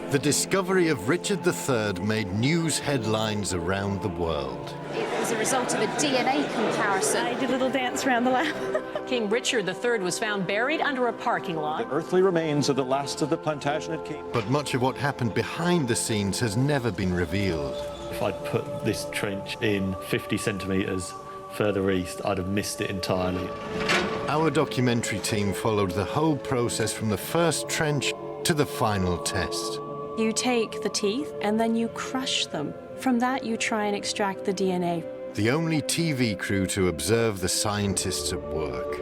The discovery of Richard III made news headlines around the world. It was a result of a DNA comparison. I did a little dance around the lab. King Richard III was found buried under a parking lot. The earthly remains of the last of the Plantagenet kings. But much of what happened behind the scenes has never been revealed. If I'd put this trench in 50 centimetres further east, I'd have missed it entirely. Our documentary team followed the whole process from the first trench to the final test. You take the teeth and then you crush them. From that, you try and extract the DNA. The only TV crew to observe the scientists at work.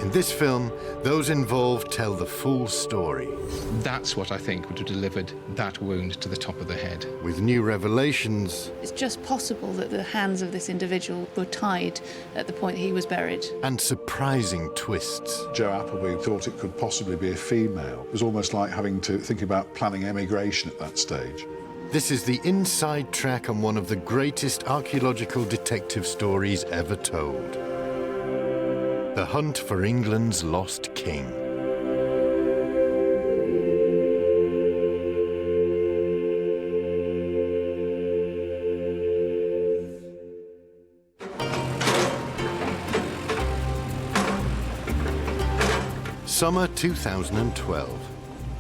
In this film, those involved tell the full story. That's what I think would have delivered that wound to the top of the head. With new revelations. It's just possible that the hands of this individual were tied at the point he was buried. And surprising twists. Joe Appleby thought it could possibly be a female. It was almost like having to think about planning emigration at that stage. This is the inside track on one of the greatest archaeological detective stories ever told. The hunt for England's lost king. Summer 2012.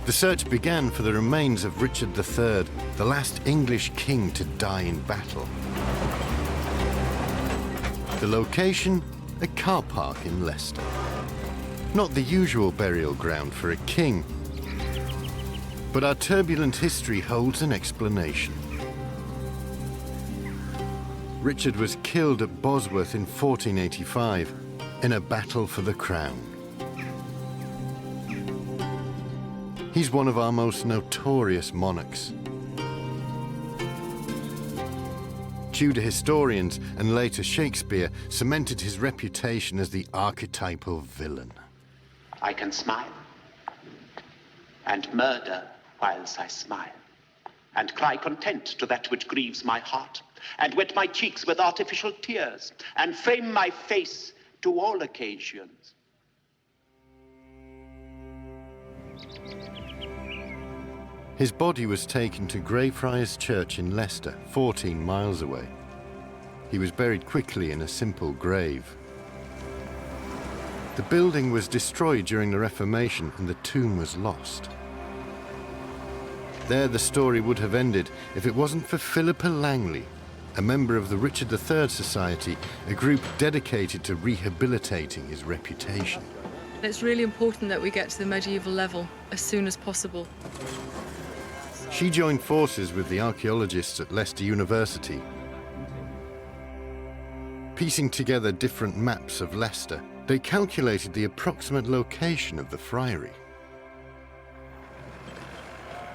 The search began for the remains of Richard III, the last English king to die in battle. The location? A car park in Leicester. Not the usual burial ground for a king, but our turbulent history holds an explanation. Richard was killed at Bosworth in 1485 in a battle for the crown. He's one of our most notorious monarchs. Tudor historians and later Shakespeare cemented his reputation as the archetypal villain. I can smile and murder whilst I smile, and cry content to that which grieves my heart, and wet my cheeks with artificial tears, and frame my face to all occasions. His body was taken to Greyfriars Church in Leicester, 14 miles away. He was buried quickly in a simple grave. The building was destroyed during the Reformation and the tomb was lost. There the story would have ended if it wasn't for Philippa Langley, a member of the Richard III Society, a group dedicated to rehabilitating his reputation. It's really important that we get to the medieval level as soon as possible. She joined forces with the archaeologists at Leicester University. Piecing together different maps of Leicester, they calculated the approximate location of the friary.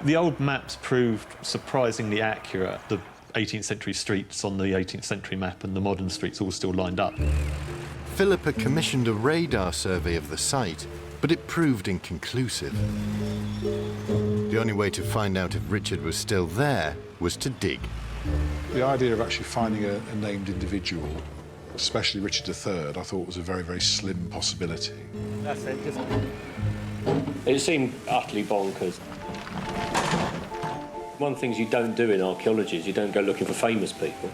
The old maps proved surprisingly accurate. The 18th century streets on the 18th century map and the modern streets all still lined up. Philippa commissioned a radar survey of the site, but it proved inconclusive. The only way to find out if Richard was still there was to dig. The idea of actually finding a named individual, especially Richard III, I thought was a very, very slim possibility. That's it, just... It seemed utterly bonkers. One of the things you don't do in archaeology is you don't go looking for famous people.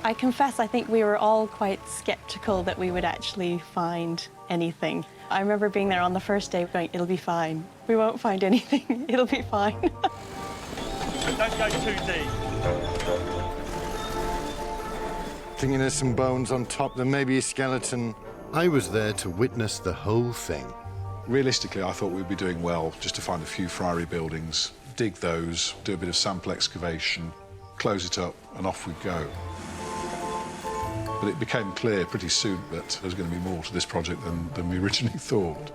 I confess, I think we were all quite sceptical that we would actually find anything. I remember being there on the first day going, it'll be fine. We won't find anything, it'll be fine. Don't go too deep. Thinking there's some bones on top, there may be a skeleton. I was there to witness the whole thing. Realistically, I thought we'd be doing well just to find a few friary buildings, dig those, do a bit of sample excavation, close it up, and off we go. But it became clear pretty soon that there was going to be more to this project than we originally thought.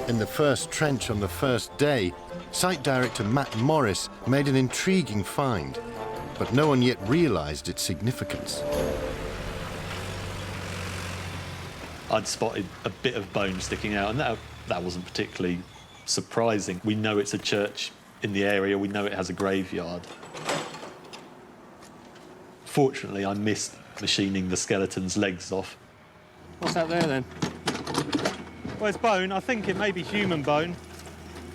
In the first trench on the first day, site director Matt Morris made an intriguing find, but no one yet realised its significance. I'd spotted a bit of bone sticking out, and that wasn't particularly surprising. We know it's a church in the area, we know it has a graveyard. Fortunately, I missed machining the skeleton's legs off. What's that there, then? Well, it's bone. I think it may be human bone.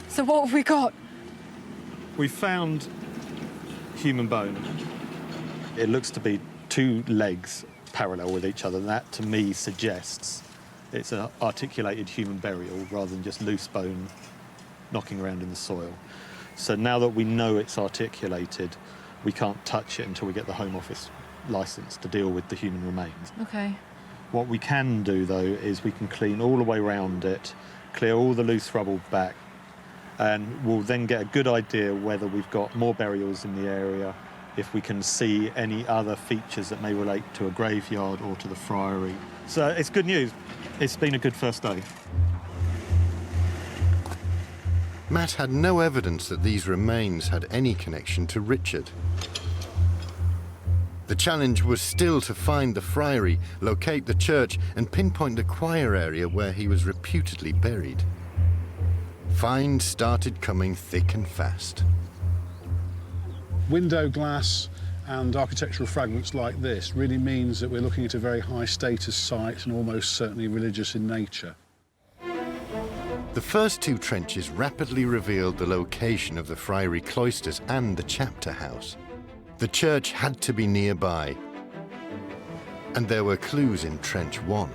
So what have we got? We found human bone. It looks to be two legs parallel with each other, and that, to me, suggests it's an articulated human burial rather than just loose bone knocking around in the soil. So now that we know it's articulated, we can't touch it until we get the Home Office licence to deal with the human remains. Okay. What we can do, though, is we can clean all the way around it, clear all the loose rubble back, and we'll then get a good idea whether we've got more burials in the area, if we can see any other features that may relate to a graveyard or to the friary. So it's good news. It's been a good first day. Matt had no evidence that these remains had any connection to Richard. The challenge was still to find the friary, locate the church, and pinpoint the choir area where he was reputedly buried. Finds started coming thick and fast. Window glass and architectural fragments like this really means that we're looking at a very high status site and almost certainly religious in nature. The first two trenches rapidly revealed the location of the friary cloisters and the chapter house. The church had to be nearby, and there were clues in Trench 1.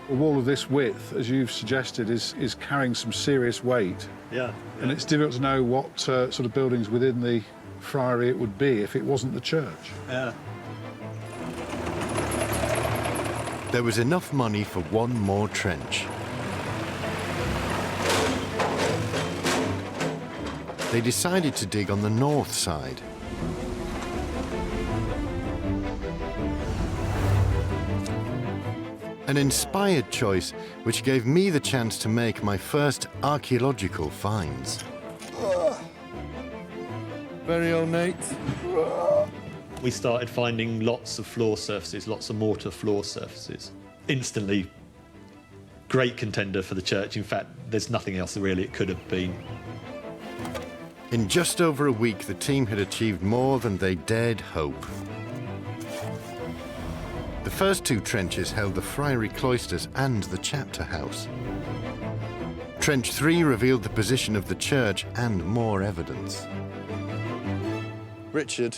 A wall of this width, as you've suggested, is carrying some serious weight. Yeah. And it's difficult to know what sort of buildings within the friary it would be if it wasn't the church. Yeah. There was enough money for one more trench. They decided to dig on the north side. An inspired choice which gave me the chance to make my first archaeological finds. Very ornate. We started finding lots of floor surfaces, lots of mortar floor surfaces. Instantly, great contender for the church. In fact, there's nothing else really it could have been. In just over a week, the team had achieved more than they dared hope. The first two trenches held the friary cloisters and the chapter house. Trench 3 revealed the position of the church and more evidence. Richard,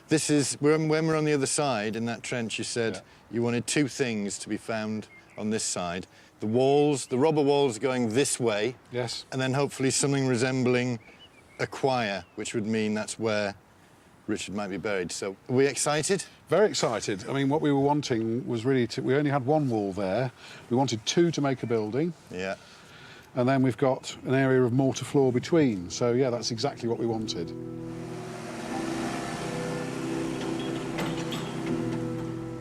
this is when we're on the other side in that trench. You said you wanted two things to be found on this side: the walls, the rubber walls going this way. Yes. And then hopefully something resembling a choir, which would mean that's where Richard might be buried. So, are we excited? Very excited. I mean, what we were wanting was really we only had one wall there. We wanted two to make a building. Yeah. And then we've got an area of mortar floor between. So, yeah, that's exactly what we wanted.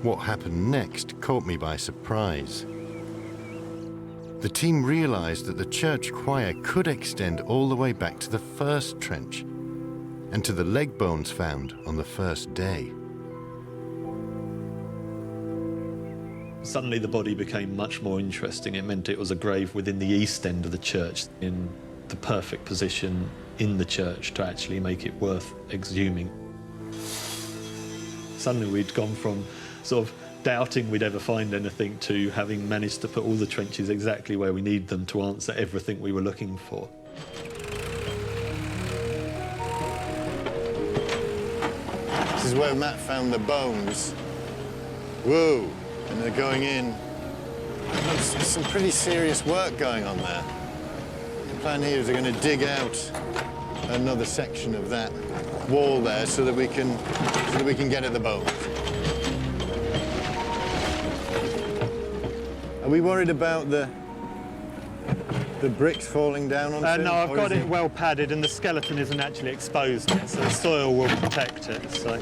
What happened next caught me by surprise. The team realized that the church choir could extend all the way back to the first trench and to the leg bones found on the first day. Suddenly the body became much more interesting. It meant it was a grave within the east end of the church, in the perfect position in the church to actually make it worth exhuming. Suddenly we'd gone from sort of doubting we'd ever find anything to having managed to put all the trenches exactly where we need them to answer everything we were looking for. This is where Matt found the bones. Whoa, and they're going in. There's some pretty serious work going on there. The plan here is they're going to dig out another section of that wall there so that we can get at the bones. Are we worried about the bricks falling down on it? No, I've got it well padded and the skeleton isn't actually exposed yet, so the soil will protect it. So.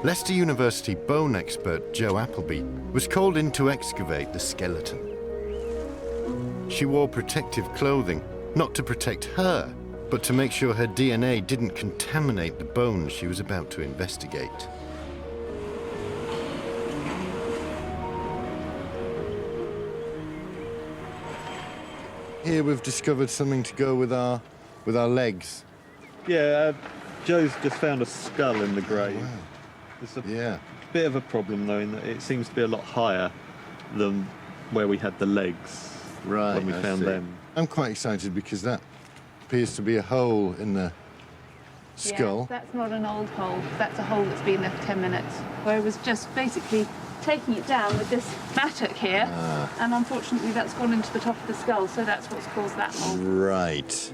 Leicester University bone expert Jo Appleby was called in to excavate the skeleton. She wore protective clothing, not to protect her, but to make sure her DNA didn't contaminate the bones she was about to investigate. Here we've discovered something to go with our legs. Yeah, Joe's just found a skull in the grave. Wow. It's a bit of a problem though, in that it seems to be a lot higher than where we had the legs Right, when we I found see. them. I'm quite excited because that appears to be a hole in the skull. Yeah, that's not an old hole. That's a hole that's been there for 10 minutes. I was just basically taking it down with this mattock here, and unfortunately that's gone into the top of the skull, so that's what's caused that hole. Right.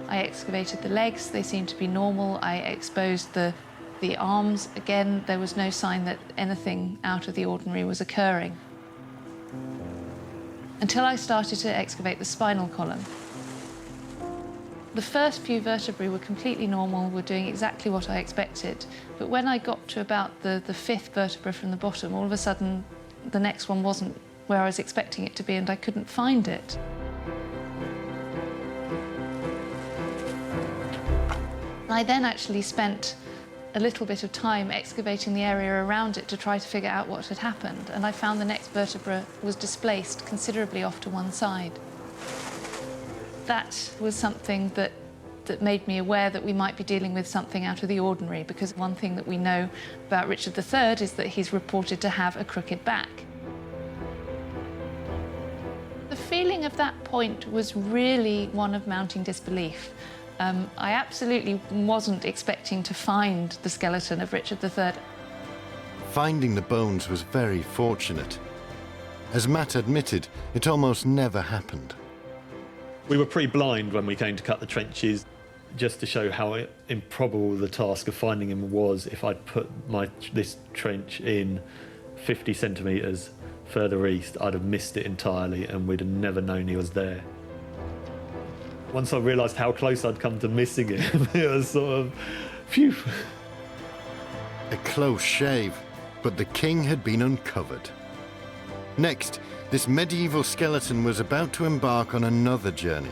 I excavated the legs, they seemed to be normal. I exposed the arms. Again, there was no sign that anything out of the ordinary was occurring. Until I started to excavate the spinal column. The first few vertebrae were completely normal, were doing exactly what I expected. But when I got to about the fifth vertebra from the bottom, all of a sudden, the next one wasn't where I was expecting it to be, and I couldn't find it. I then actually spent a little bit of time excavating the area around it to try to figure out what had happened, and I found the next vertebra was displaced considerably off to one side. That was something that made me aware that we might be dealing with something out of the ordinary, because one thing that we know about Richard III is that he's reported to have a crooked back. The feeling of that point was really one of mounting disbelief. I absolutely wasn't expecting to find the skeleton of Richard III. Finding the bones was very fortunate. As Matt admitted, it almost never happened. We were pretty blind when we came to cut the trenches, just to show how improbable the task of finding him was. If I'd put this trench in 50 centimetres further east, I'd have missed it entirely and we'd have never known he was there. Once I realised how close I'd come to missing him, it was sort of, phew. A close shave, but the king had been uncovered. Next, this medieval skeleton was about to embark on another journey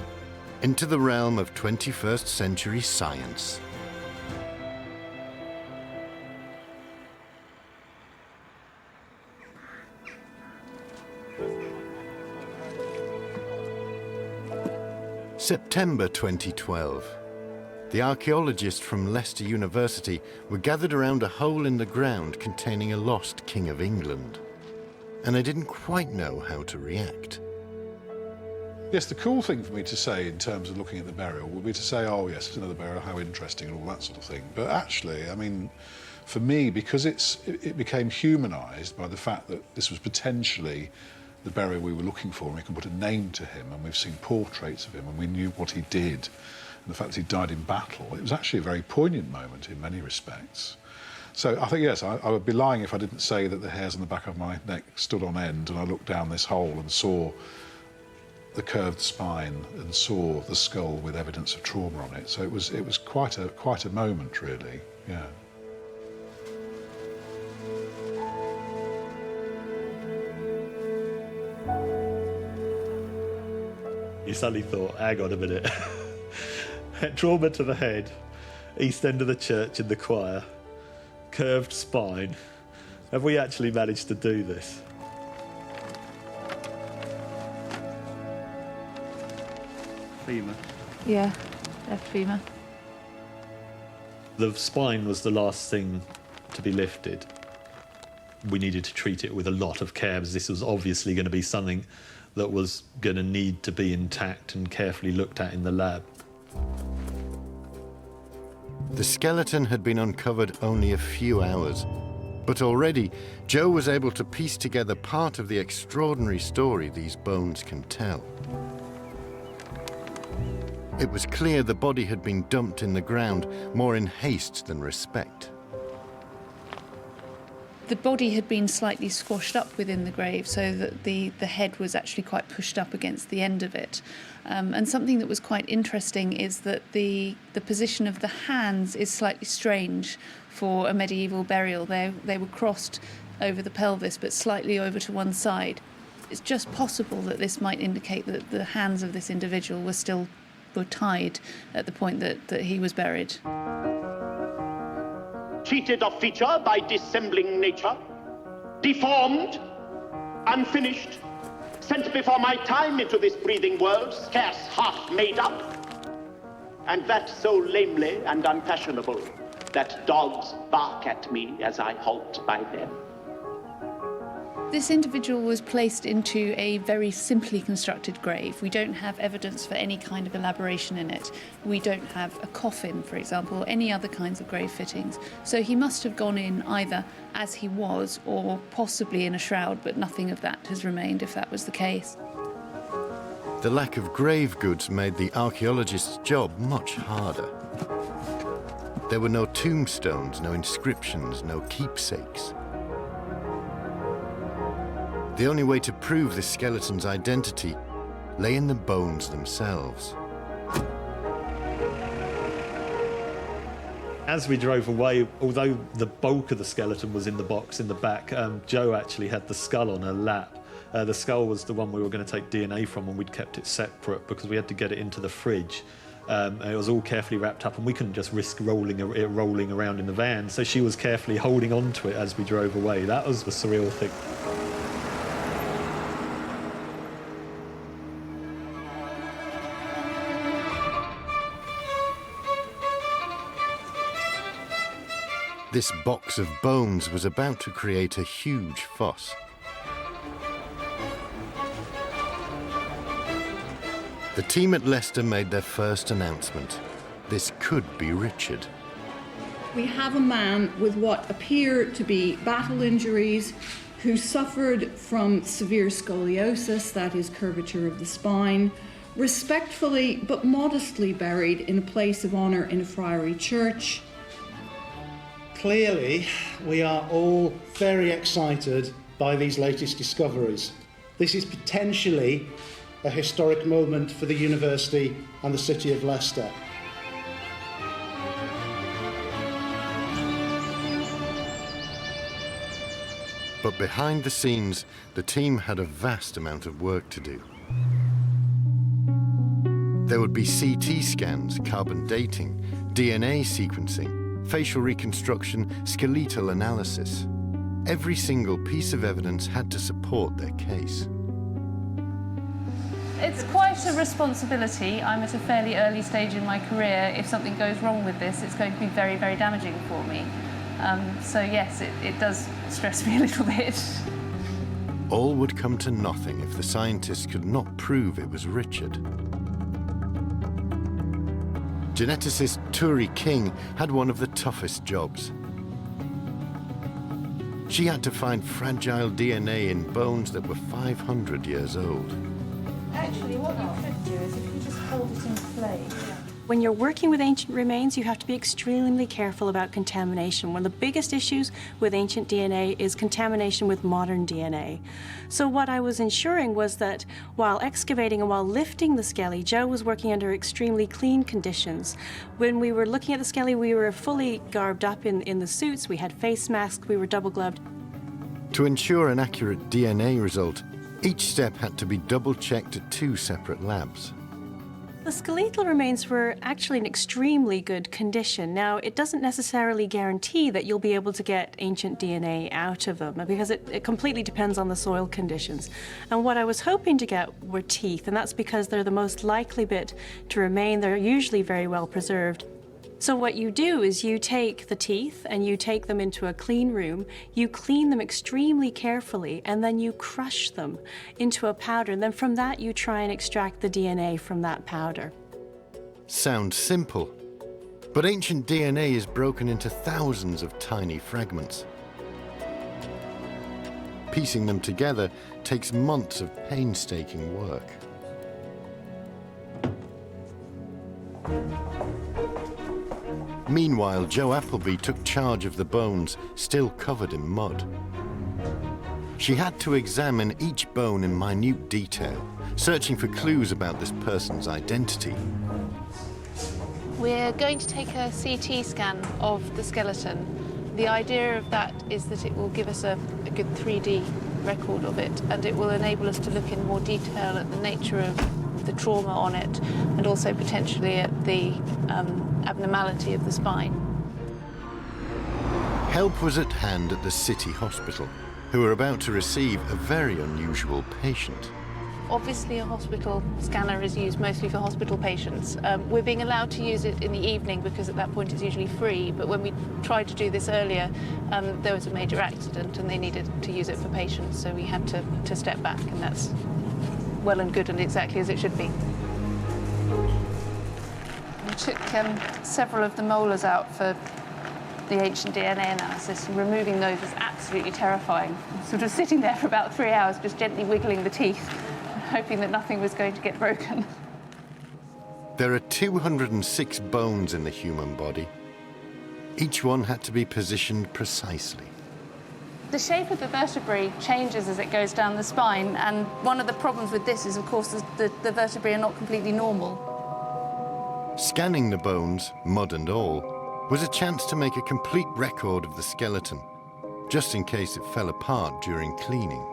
into the realm of 21st century science. September 2012. The archaeologists from Leicester University were gathered around a hole in the ground containing a lost King of England. And they didn't quite know how to react. Yes, the cool thing for me to say in terms of looking at the burial would be to say, oh yes, it's another burial, how interesting, and all that sort of thing. But actually, I mean, for me, because it became humanised by the fact that this was potentially the burial we were looking for, and we can put a name to him, and we've seen portraits of him, and we knew what he did, and the fact that he died in battle, it was actually a very poignant moment in many respects. So I think, yes, I would be lying if I didn't say that the hairs on the back of my neck stood on end, and I looked down this hole and saw the curved spine and saw the skull with evidence of trauma on it. So it was quite a moment, really, yeah. You suddenly thought, hang on a minute. Trauma to the head, east end of the church in the choir, curved spine. Have we actually managed to do this? Femur. Yeah, left femur. The spine was the last thing to be lifted. We needed to treat it with a lot of care, as this was obviously going to be something that was going to need to be intact and carefully looked at in the lab. The skeleton had been uncovered only a few hours, but already Joe was able to piece together part of the extraordinary story these bones can tell. It was clear the body had been dumped in the ground more in haste than respect. The body had been slightly squashed up within the grave, so that the head was actually quite pushed up against the end of it. And something that was quite interesting is that the position of the hands is slightly strange for a medieval burial. They were crossed over the pelvis, but slightly over to one side. It's just possible that this might indicate that the hands of this individual were tied at the point that he was buried. Cheated of feature by dissembling nature, deformed, unfinished, sent before my time into this breathing world, scarce half made up. and that so lamely and unfashionable that dogs bark at me as I halt by them. This individual was placed into a very simply constructed grave. We don't have evidence for any kind of elaboration in it. We don't have a coffin, for example, or any other kinds of grave fittings. So he must have gone in either as he was or possibly in a shroud, but nothing of that has remained if that was the case. The lack of grave goods made the archaeologist's job much harder. There were no tombstones, no inscriptions, no keepsakes. The only way to prove the skeleton's identity lay in the bones themselves. As we drove away, although the bulk of the skeleton was in the box in the back, Jo actually had the skull on her lap. The skull was the one we were going to take DNA from, and we'd kept it separate because we had to get it into the fridge. And it was all carefully wrapped up, and we couldn't just risk it rolling around in the van. So she was carefully holding on to it as we drove away. That was the surreal thing. This box of bones was about to create a huge fuss. The team at Leicester made their first announcement. This could be Richard. We have a man with what appear to be battle injuries who suffered from severe scoliosis, that is curvature of the spine, respectfully but modestly buried in a place of honour in a friary church. Clearly, we are all very excited by these latest discoveries. This is potentially a historic moment for the university and the city of Leicester. But behind the scenes, the team had a vast amount of work to do. There would be CT scans, carbon dating, DNA sequencing, facial reconstruction, skeletal analysis. Every single piece of evidence had to support their case. It's quite a responsibility. I'm at a fairly early stage in my career. If something goes wrong with this, it's going to be very, very damaging for me. So yes, it does stress me a little bit. All would come to nothing if the scientists could not prove it was Richard. Geneticist Turi King had one of the toughest jobs. She had to find fragile DNA in bones that were 500 years old. Actually, what you could do is if you just hold it in place. When you're working with ancient remains, you have to be extremely careful about contamination. One of the biggest issues with ancient DNA is contamination with modern DNA. So what I was ensuring was that while excavating and while lifting the skelly, Jo was working under extremely clean conditions. When we were looking at the skelly, we were fully garbed up in the suits. We had face masks, we were double gloved. To ensure an accurate DNA result, each step had to be double-checked at 2 separate labs. The skeletal remains were actually in extremely good condition. Now, it doesn't necessarily guarantee that you'll be able to get ancient DNA out of them because it completely depends on the soil conditions. And what I was hoping to get were teeth, and that's because they're the most likely bit to remain. They're usually very well preserved. So what you do is you take the teeth and you take them into a clean room, you clean them extremely carefully, and then you crush them into a powder. And then from that, you try and extract the DNA from that powder. Sounds simple, but ancient DNA is broken into thousands of tiny fragments. Piecing them together takes months of painstaking work. Meanwhile, Jo Appleby took charge of the bones, still covered in mud. She had to examine each bone in minute detail, searching for clues about this person's identity. We're going to take a CT scan of the skeleton. The idea of that is that it will give us a good 3D record of it, and it will enable us to look in more detail at the nature of the trauma on it, and also potentially at the abnormality of the spine. Help was at hand at the city hospital, who were about to receive a very unusual patient. Obviously, a hospital scanner is used mostly for hospital patients. We're being allowed to use it in the evening because at that point it's usually free, but when we tried to do this earlier, there was a major accident and they needed to use it for patients, so we had to step back, and that's well and good and exactly as it should be. We took several of the molars out for the ancient DNA analysis, and removing those was absolutely terrifying. Sort of sitting there for about 3 hours, just gently wiggling the teeth, hoping that nothing was going to get broken. There are 206 bones in the human body. Each one had to be positioned precisely. The shape of the vertebrae changes as it goes down the spine, and one of the problems with this is, of course, the vertebrae are not completely normal. Scanning the bones, mud and all, was a chance to make a complete record of the skeleton, just in case it fell apart during cleaning.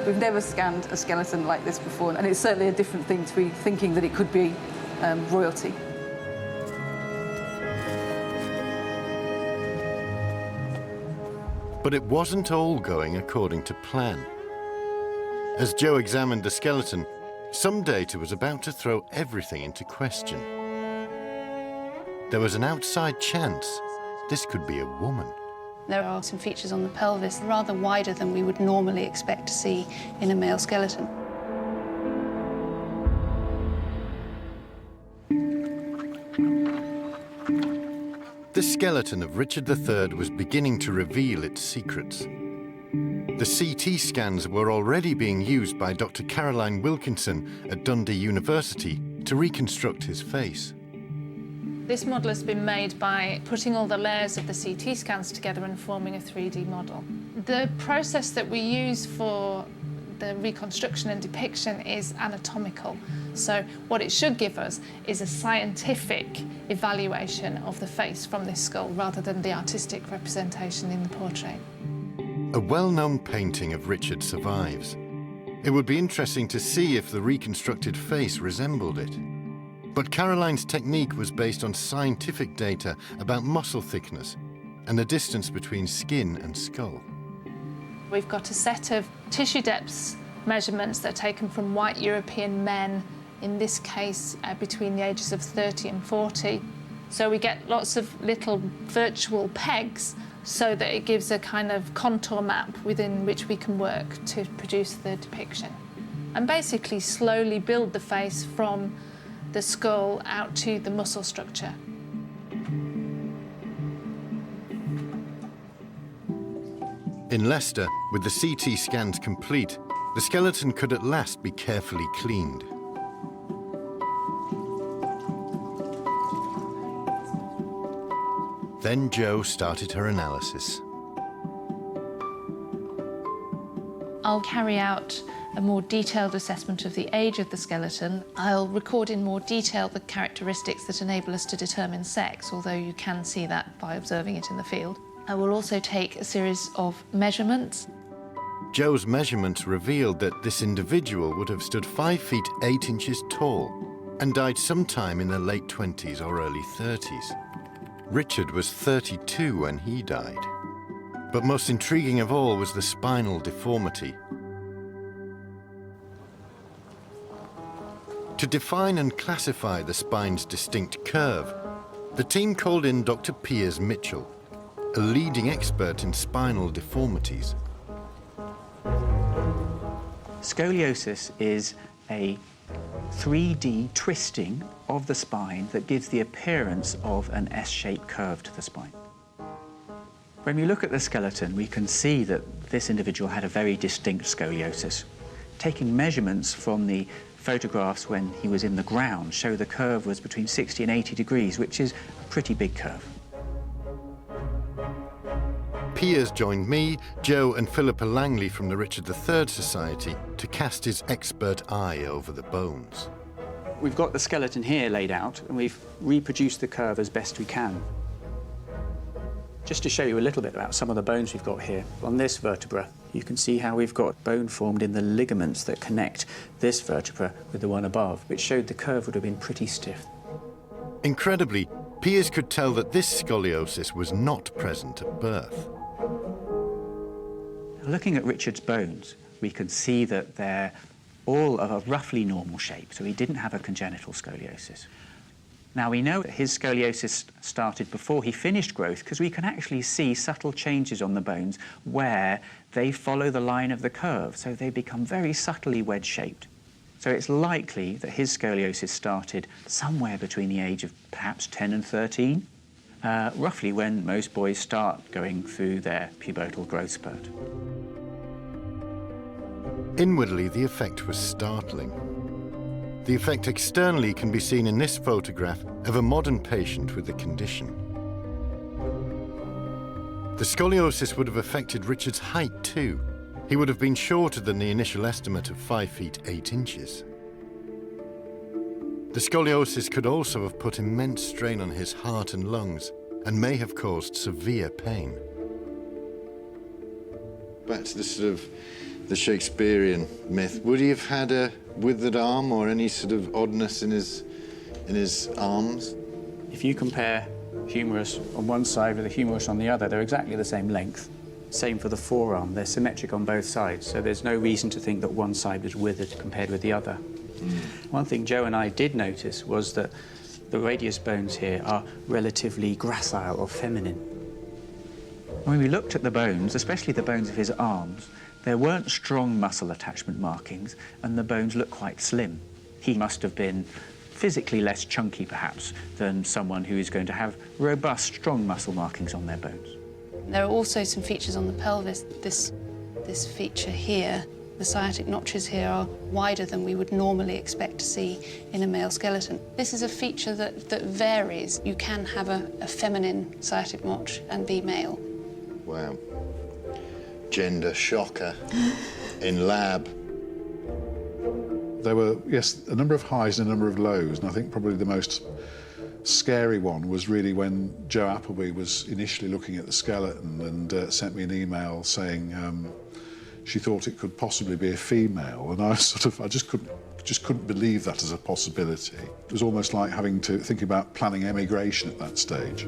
We've never scanned a skeleton like this before, and it's certainly a different thing to be thinking that it could be royalty. But it wasn't all going according to plan. As Joe examined the skeleton, some data was about to throw everything into question. There was an outside chance this could be a woman. There are some features on the pelvis rather wider than we would normally expect to see in a male skeleton. The skeleton of Richard III was beginning to reveal its secrets. The CT scans were already being used by Dr. Caroline Wilkinson at Dundee University to reconstruct his face. This model has been made by putting all the layers of the CT scans together and forming a 3D model. The process that we use for the reconstruction and depiction is anatomical. So what it should give us is a scientific evaluation of the face from this skull rather than the artistic representation in the portrait. A well-known painting of Richard survives. It would be interesting to see if the reconstructed face resembled it. But Caroline's technique was based on scientific data about muscle thickness and the distance between skin and skull. We've got a set of tissue depths measurements that are taken from white European men, in this case between the ages of 30 and 40. So we get lots of little virtual pegs so that it gives a kind of contour map within which we can work to produce the depiction. And basically slowly build the face from the skull out to the muscle structure. In Leicester, with the CT scans complete, the skeleton could at last be carefully cleaned. Then Jo started her analysis. I'll carry out a more detailed assessment of the age of the skeleton. I'll record in more detail the characteristics that enable us to determine sex, although you can see that by observing it in the field. I will also take a series of measurements. Jo's measurements revealed that this individual would have stood 5 feet 8 inches tall and died sometime in the late 20s or early 30s. Richard was 32 when he died. But most intriguing of all was the spinal deformity. To define and classify the spine's distinct curve, the team called in Dr. Piers Mitchell, a leading expert in spinal deformities. Scoliosis is a 3D twisting of the spine that gives the appearance of an S-shaped curve to the spine. When we look at the skeleton, we can see that this individual had a very distinct scoliosis. Taking measurements from the photographs when he was in the ground show the curve was between 60 and 80 degrees, which is a pretty big curve. Piers joined me, Jo and Philippa Langley from the Richard III Society to cast his expert eye over the bones. We've got the skeleton here laid out, and we've reproduced the curve as best we can. Just to show you a little bit about some of the bones we've got here, on this vertebra, you can see how we've got bone formed in the ligaments that connect this vertebra with the one above, which showed the curve would have been pretty stiff. Incredibly, Piers could tell that this scoliosis was not present at birth. Looking at Richard's bones, we can see that they're all of a roughly normal shape, so he didn't have a congenital scoliosis. Now, we know that his scoliosis started before he finished growth because we can actually see subtle changes on the bones where they follow the line of the curve, so they become very subtly wedge-shaped. So it's likely that his scoliosis started somewhere between the age of perhaps 10 and 13, roughly when most boys start going through their pubertal growth spurt. Inwardly, the effect was startling. The effect externally can be seen in this photograph of a modern patient with the condition. The scoliosis would have affected Richard's height too. He would have been shorter than the initial estimate of 5 feet 8 inches. The scoliosis could also have put immense strain on his heart and lungs and may have caused severe pain. Back to the sort of the Shakespearean myth. Would he have had a withered arm or any sort of oddness in his arms? If you compare humerus on one side with a humerus on the other, they're exactly the same length. Same for the forearm, they're symmetric on both sides, so there's no reason to think that one side was withered compared with the other. One thing Joe and I did notice was that the radius bones here are relatively gracile or feminine. When we looked at the bones, especially the bones of his arms, there weren't strong muscle attachment markings, and the bones look quite slim. He must have been physically less chunky, perhaps, than someone who is going to have robust, strong muscle markings on their bones. There are also some features on the pelvis. This feature here, the sciatic notches here are wider than we would normally expect to see in a male skeleton. This is a feature that varies. You can have a feminine sciatic notch and be male. Wow. Gender shocker in lab. There were, yes, a number of highs and a number of lows, and I think probably the most scary one was really when Joe Appleby was initially looking at the skeleton and sent me an email saying she thought it could possibly be a female, and I just couldn't believe that as a possibility. It was almost like having to think about planning emigration at that stage.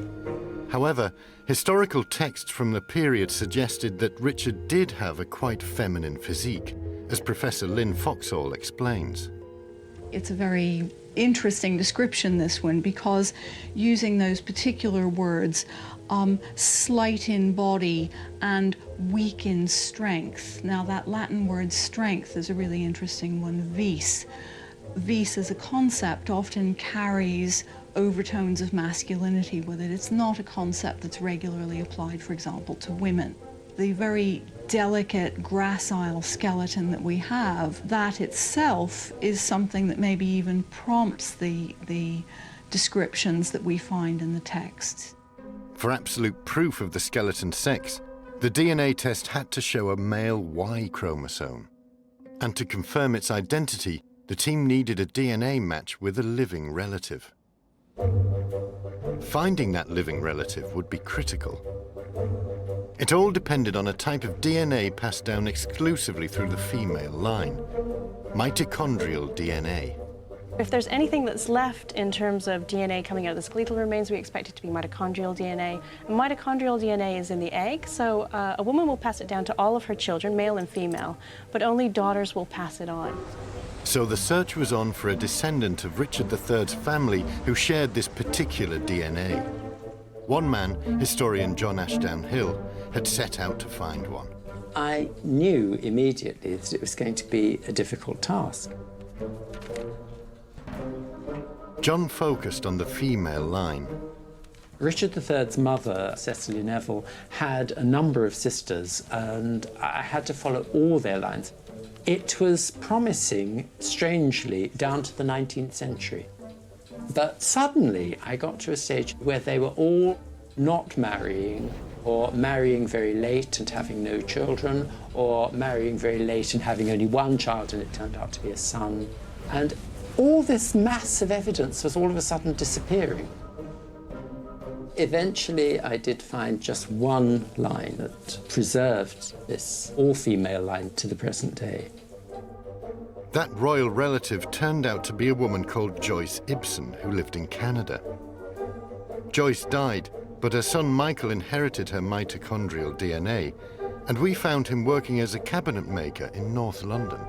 However, historical texts from the period suggested that Richard did have a quite feminine physique, as Professor Lynn Foxall explains. It's a very interesting description, this one, because using those particular words, slight in body and weak in strength. Now, that Latin word strength is a really interesting one, vis. Vis as a concept often carries overtones of masculinity with it. It's not a concept that's regularly applied, for example, to women. The very delicate, gracile skeleton that we have, that itself is something that maybe even prompts the descriptions that we find in the texts. For absolute proof of the skeleton's sex, the DNA test had to show a male Y chromosome. And to confirm its identity, the team needed a DNA match with a living relative. Finding that living relative would be critical. It all depended on a type of DNA passed down exclusively through the female line, mitochondrial DNA. If there's anything that's left in terms of DNA coming out of the skeletal remains, we expect it to be mitochondrial DNA. And mitochondrial DNA is in the egg, so a woman will pass it down to all of her children, male and female, but only daughters will pass it on. So the search was on for a descendant of Richard III's family who shared this particular DNA. One man, historian John Ashdown Hill, had set out to find one. I knew immediately that it was going to be a difficult task. John focused on the female line. Richard III's mother, Cecily Neville, had a number of sisters, and I had to follow all their lines. It was promising, strangely, down to the 19th century. But suddenly I got to a stage where they were all not marrying, or marrying very late and having no children, or marrying very late and having only one child and it turned out to be a son. And all this mass of evidence was all of a sudden disappearing. Eventually, I did find just one line that preserved this all-female line to the present day. That royal relative turned out to be a woman called Joyce Ibsen, who lived in Canada. Joyce died, but her son Michael inherited her mitochondrial DNA, and we found him working as a cabinet maker in North London.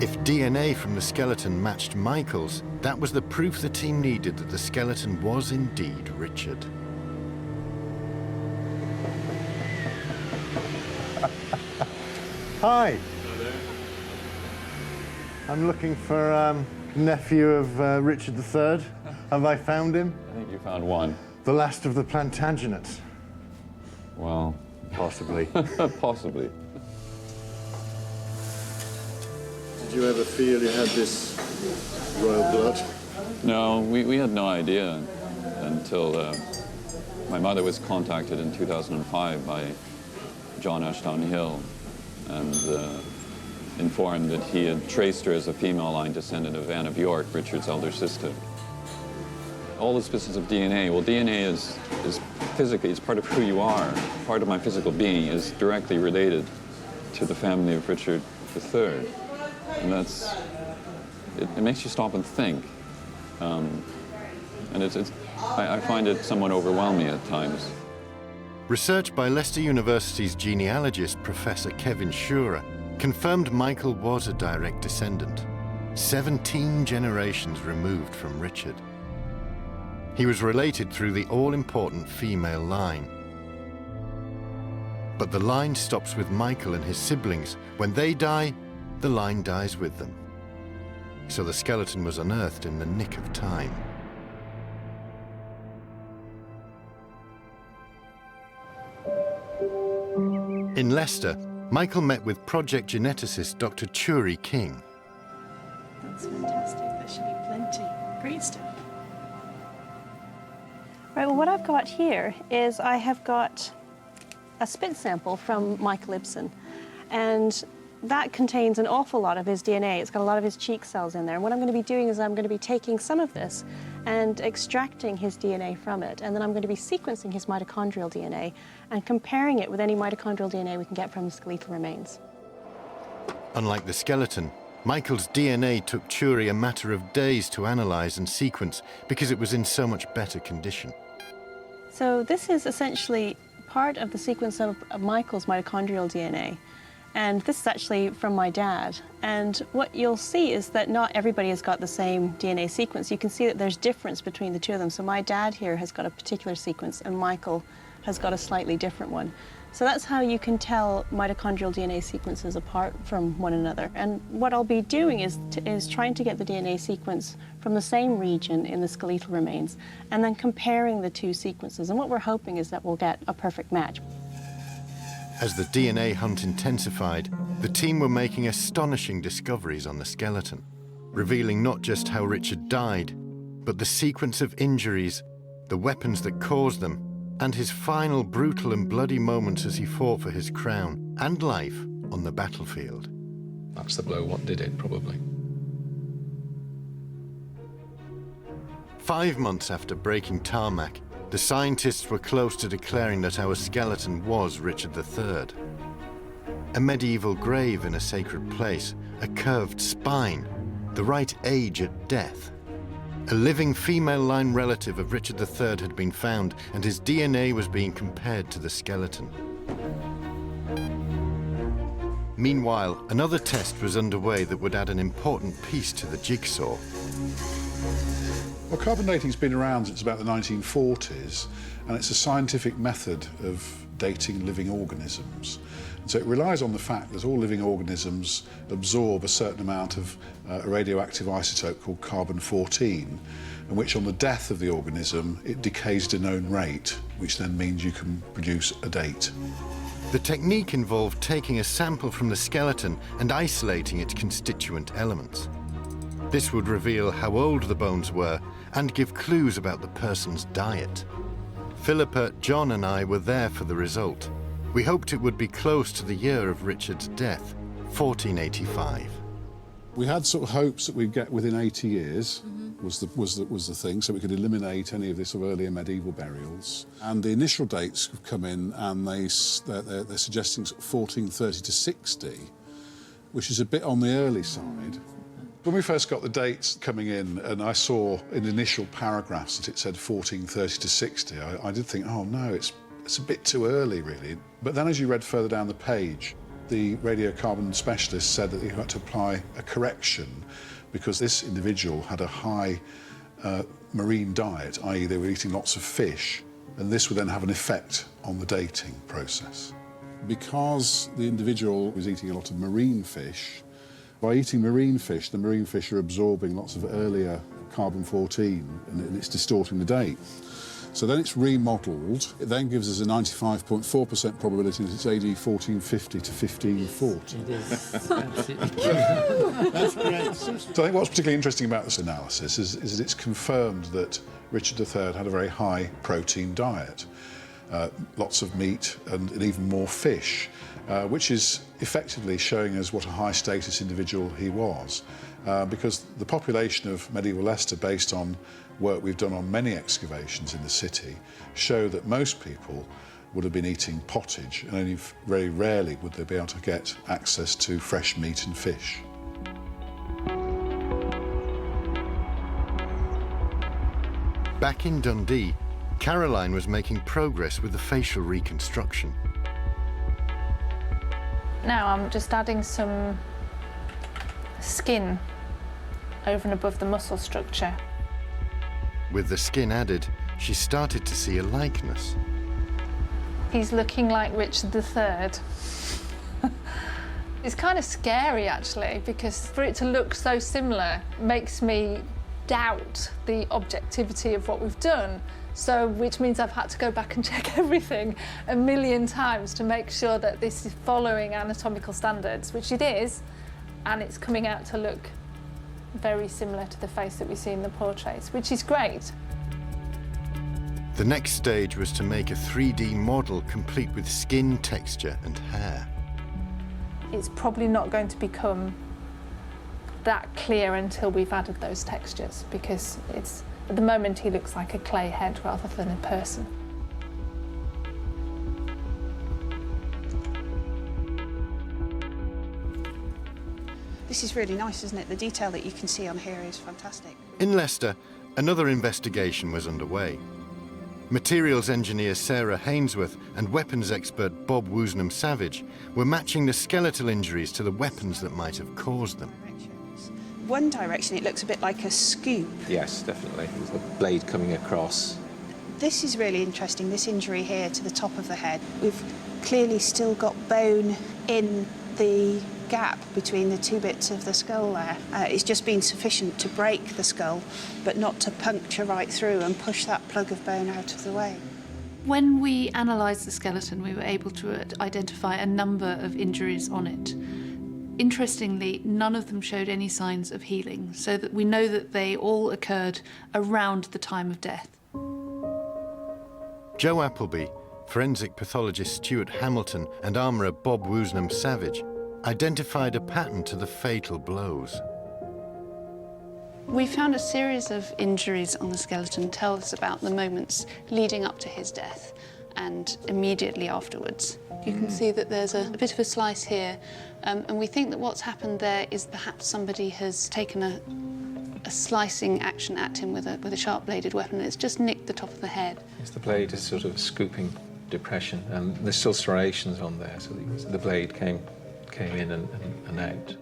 If DNA from the skeleton matched Michael's, that was the proof the team needed that the skeleton was indeed Richard. Hi. I'm looking for nephew of Richard III. Have I found him? I think you found one. The last of the Plantagenets. Well, possibly. Possibly. Did you ever feel you had this royal blood? No, we had no idea until my mother was contacted in 2005 by John Ashdown Hill and informed that he had traced her as a female line descendant of Anne of York, Richard's elder sister. All this business of DNA, well, DNA is physically, it's part of who you are. Part of my physical being is directly related to the family of Richard III. And it makes you stop and think. And I find it somewhat overwhelming at times. Research by Leicester University's genealogist, Professor Kevin Schurer, confirmed Michael was a direct descendant, 17 generations removed from Richard. He was related through the all-important female line. But the line stops with Michael and his siblings. When they die, the line dies with them. So the skeleton was unearthed in the nick of time. In Leicester, Michael met with project geneticist Dr. Churi King. That's fantastic. There should be plenty. Great stuff. Right, well, what I've got here is I have got a spit sample from Michael Ibsen, and that contains an awful lot of his DNA. It's got a lot of his cheek cells in there. And what I'm going to be doing is I'm going to be taking some of this and extracting his DNA from it, and then I'm going to be sequencing his mitochondrial DNA and comparing it with any mitochondrial DNA we can get from the skeletal remains. Unlike the skeleton, Michael's DNA took Churi a matter of days to analyze and sequence because it was in so much better condition. So this is essentially part of the sequence of Michael's mitochondrial DNA. And this is actually from my dad. And what you'll see is that not everybody has got the same DNA sequence. You can see that there's difference between the two of them. So my dad here has got a particular sequence and Michael has got a slightly different one. So that's how you can tell mitochondrial DNA sequences apart from one another. And what I'll be doing is trying to get the DNA sequence from the same region in the skeletal remains and then comparing the two sequences. And what we're hoping is that we'll get a perfect match. As the DNA hunt intensified, the team were making astonishing discoveries on the skeleton, revealing not just how Richard died, but the sequence of injuries, the weapons that caused them, and his final brutal and bloody moments as he fought for his crown and life on the battlefield. That's the blow, what did it, probably. 5 months after breaking tarmac, the scientists were close to declaring that our skeleton was Richard III. A medieval grave in a sacred place, a curved spine, the right age at death. A living female line relative of Richard III had been found, and his DNA was being compared to the skeleton. Meanwhile, another test was underway that would add an important piece to the jigsaw. Well, carbon dating's been around since about the 1940s, and it's a scientific method of dating living organisms. And so it relies on the fact that all living organisms absorb a certain amount of a radioactive isotope called carbon-14, in which on the death of the organism, it decays at a known rate, which then means you can produce a date. The technique involved taking a sample from the skeleton and isolating its constituent elements. This would reveal how old the bones were and give clues about the person's diet. Philippa, John and I were there for the result. We hoped it would be close to the year of Richard's death, 1485. We had sort of hopes that we'd get within 80 years, was the thing, so we could eliminate any of this sort of earlier medieval burials. And the initial dates have come in, and they're suggesting sort of 1430 to 60. which is a bit on the early side. When we first got the dates coming in, and I saw in initial paragraphs that it said 1430 to 60, I did think, oh no, it's a bit too early, really. But then as you read further down the page, the radiocarbon specialist said that you had to apply a correction because this individual had a high marine diet, i.e. they were eating lots of fish, and this would then have an effect on the dating process. Because the individual was eating a lot of marine fish, by eating marine fish, the marine fish are absorbing lots of earlier carbon-14, and it's distorting the date. So then it's remodelled. It then gives us a 95.4% probability that it's AD 1450 to 1540. It is absolutely That's great. So I think what's particularly interesting about this analysis is that it's confirmed that Richard III had a very high protein diet. Lots of meat and even more fish, which is effectively showing us what a high status individual he was. Because the population of medieval Leicester, based on work we've done on many excavations in the city, show that most people would have been eating pottage, and only very rarely would they be able to get access to fresh meat and fish. Back in Dundee, Caroline was making progress with the facial reconstruction. Now I'm just adding some skin over and above the muscle structure. With the skin added, she started to see a likeness. He's looking like Richard III. It's kind of scary, actually, because for it to look so similar makes me doubt the objectivity of what we've done. So, which means I've had to go back and check everything a million times to make sure that this is following anatomical standards, which it is, and it's coming out to look very similar to the face that we see in the portraits, which is great. The next stage was to make a 3D model complete with skin, texture and hair. It's probably not going to become that clear until we've added those textures, because at the moment he looks like a clay head rather than a person. This is really nice, isn't it? The detail that you can see on here is fantastic. In Leicester, another investigation was underway. Materials engineer Sarah Hainsworth and weapons expert Bob Woosnam Savage were matching the skeletal injuries to the weapons that might have caused them. One direction, it looks a bit like a scoop. Yes, definitely. There's the blade coming across. This is really interesting, this injury here to the top of the head. We've clearly still got bone in the gap between the two bits of the skull there. It's just been sufficient to break the skull, but not to puncture right through and push that plug of bone out of the way. When we analysed the skeleton, we were able to identify a number of injuries on it. Interestingly, none of them showed any signs of healing, so that we know that they all occurred around the time of death. Joe Appleby, forensic pathologist Stuart Hamilton and armourer Bob Woosnam Savage identified a pattern to the fatal blows. We found a series of injuries on the skeleton tell us about the moments leading up to his death and immediately afterwards. You can see that there's a bit of a slice here, and we think that what's happened there is perhaps somebody has taken a slicing action at him with a sharp-bladed weapon, and it's just nicked the top of the head. Yes, the blade is sort of a scooping depression, and there's still striations on there, so the blade came in and out.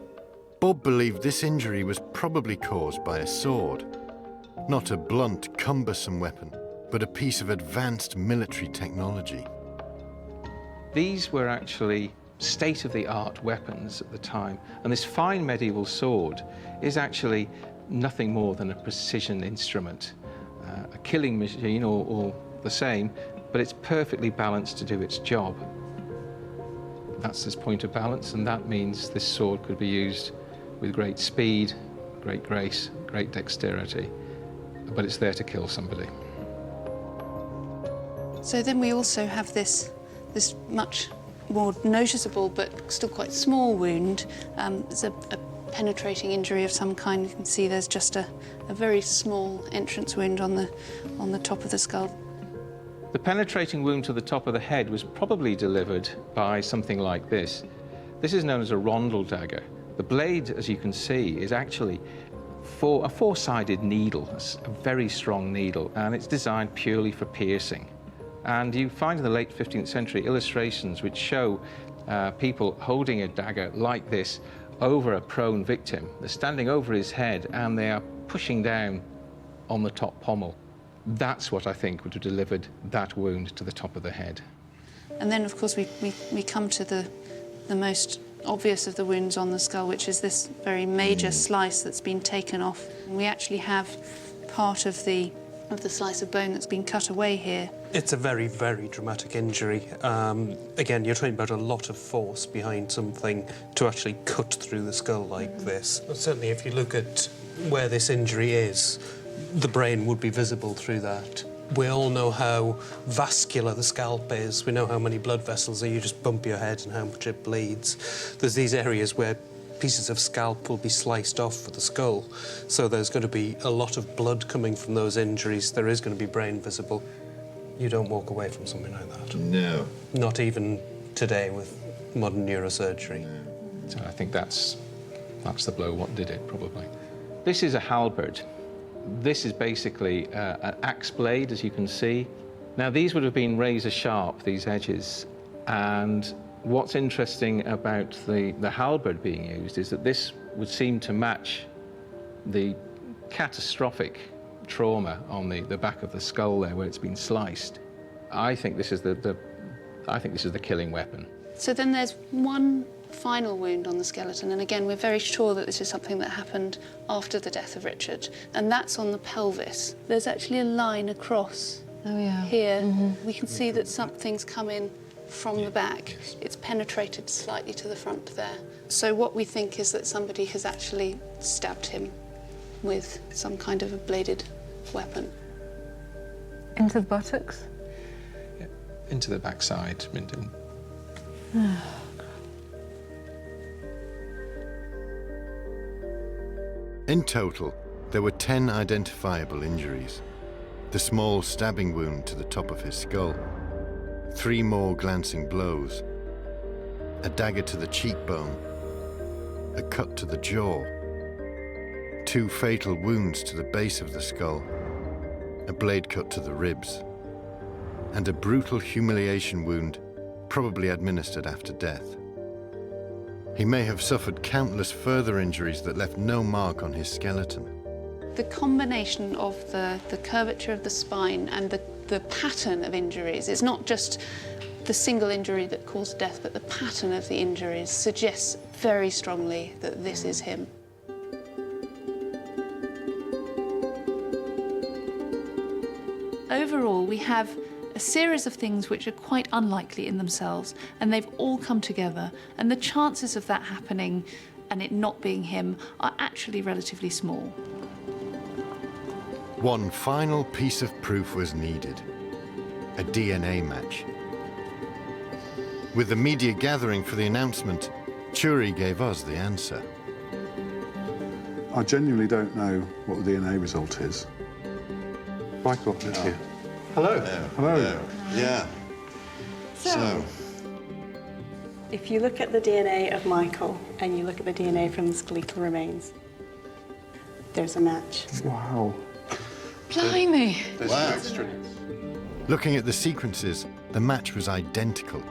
Bob believed this injury was probably caused by a sword. Not a blunt, cumbersome weapon, but a piece of advanced military technology. These were actually state-of-the-art weapons at the time, and this fine medieval sword is actually nothing more than a precision instrument, a killing machine or the same, but it's perfectly balanced to do its job. That's this point of balance, and that means this sword could be used with great speed, great grace, great dexterity, but it's there to kill somebody. So then we also have this much more noticeable but still quite small wound. It's a penetrating injury of some kind. You can see there's just a very small entrance wound on the top of the skull. The penetrating wound to the top of the head was probably delivered by something like this. This is known as a rondel dagger, The blade, as you can see, is actually a four-sided needle, a very strong needle, and it's designed purely for piercing. And you find in the late 15th century illustrations which show people holding a dagger like this over a prone victim. They're standing over his head and they are pushing down on the top pommel. That's what I think would have delivered that wound to the top of the head. And then, of course, we come to the most obvious of the wounds on the skull, which is this very major slice that's been taken off. And we actually have part of the slice of bone that's been cut away here. It's a very, very dramatic injury. Again, you're talking about a lot of force behind something to actually cut through the skull like this. Certainly, if you look at where this injury is, the brain would be visible through that. We all know how vascular the scalp is. We know how many blood vessels are. You just bump your head and how much it bleeds. There's these areas where pieces of scalp will be sliced off for the skull. So there's going to be a lot of blood coming from those injuries. There is going to be brain visible. You don't walk away from something like that. No. Not even today with modern neurosurgery. So I think that's the blow what did it, probably. This is a halberd. This is basically an axe blade, as you can see. Now, these would have been razor sharp, these edges, and what's interesting about the halberd being used is that this would seem to match the catastrophic trauma on the back of the skull there, where it's been sliced. I think this is the killing weapon. So then there's one final wound on the skeleton, and again, we're very sure that this is something that happened after the death of Richard, and that's on the pelvis. There's actually a line across here. We can see that something's come in from the back. It's penetrated slightly to the front there. So what we think is that somebody has actually stabbed him with some kind of a bladed weapon. Into the buttocks? Yeah, into the backside. In total, there were 10 identifiable injuries. The small stabbing wound to the top of his skull, 3 more glancing blows, a dagger to the cheekbone, a cut to the jaw, 2 fatal wounds to the base of the skull, a blade cut to the ribs, and a brutal humiliation wound, probably administered after death. He may have suffered countless further injuries that left no mark on his skeleton. The combination of the curvature of the spine and the pattern of injuries, it's not just the single injury that caused death, but the pattern of the injuries suggests very strongly that this is him. Overall, we have a series of things which are quite unlikely in themselves, and they've all come together, and the chances of that happening and it not being him are actually relatively small. One final piece of proof was needed, a DNA match. With the media gathering for the announcement, Churi gave us the answer. I genuinely don't know what the DNA result is. Michael, thank you. Hello. Hello. Yeah. So, if you look at the DNA of Michael and you look at the DNA from the skeletal remains, there's a match. Wow. Blimey! Wow. Looking at the sequences, the match was identical.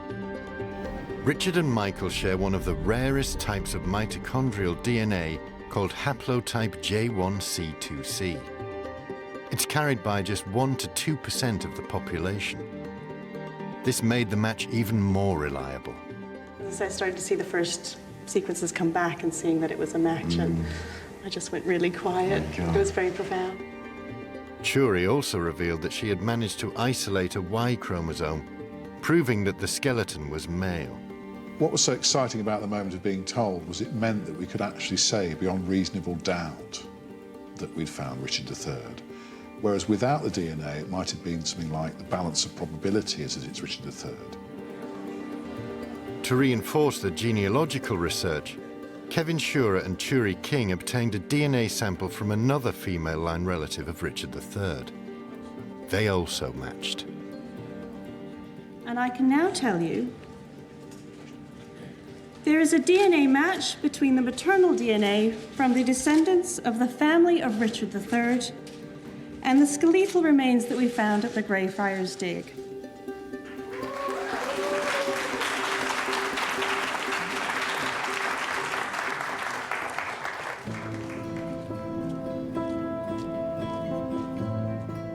Richard and Michael share one of the rarest types of mitochondrial DNA called haplotype J1C2C. It's carried by just 1 to 2% of the population. This made the match even more reliable. As I started to see the first sequences come back and seeing that it was a match, and I just went really quiet. It was very profound. Churi also revealed that she had managed to isolate a Y chromosome, proving that the skeleton was male. What was so exciting about the moment of being told was it meant that we could actually say beyond reasonable doubt that we'd found Richard III. Whereas without the DNA, it might have been something like the balance of probability is that it's Richard III. To reinforce the genealogical research, Kevin Shurer and Churi King obtained a DNA sample from another female line relative of Richard III. They also matched. And I can now tell you There is a DNA match between the maternal DNA from the descendants of the family of Richard III and the skeletal remains that we found at the Greyfriars Dig.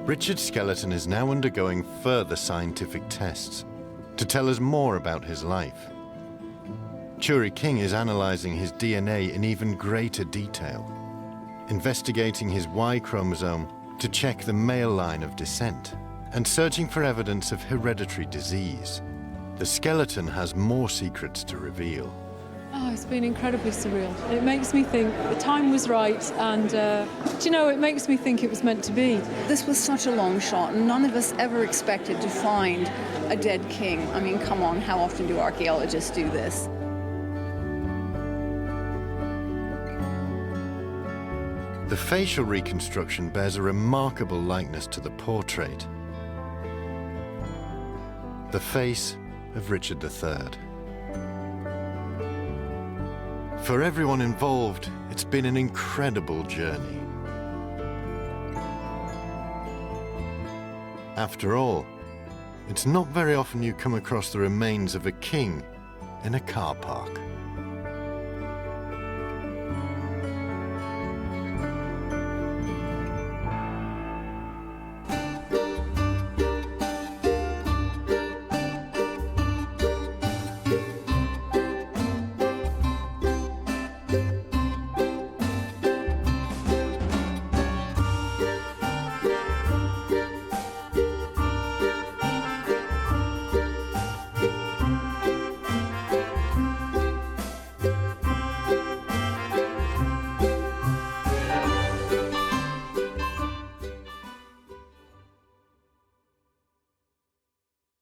Richard's skeleton is now undergoing further scientific tests to tell us more about his life. Churi King is analysing his DNA in even greater detail, investigating his Y chromosome to check the male line of descent, and searching for evidence of hereditary disease. The skeleton has more secrets to reveal. Oh, it's been incredibly surreal. It makes me think the time was right, and do you know, it makes me think it was meant to be. This was such a long shot, and none of us ever expected to find a dead king. I mean, come on, how often do archaeologists do this? The facial reconstruction bears a remarkable likeness to the portrait. The face of Richard III. For everyone involved, it's been an incredible journey. After all, it's not very often you come across the remains of a king in a car park.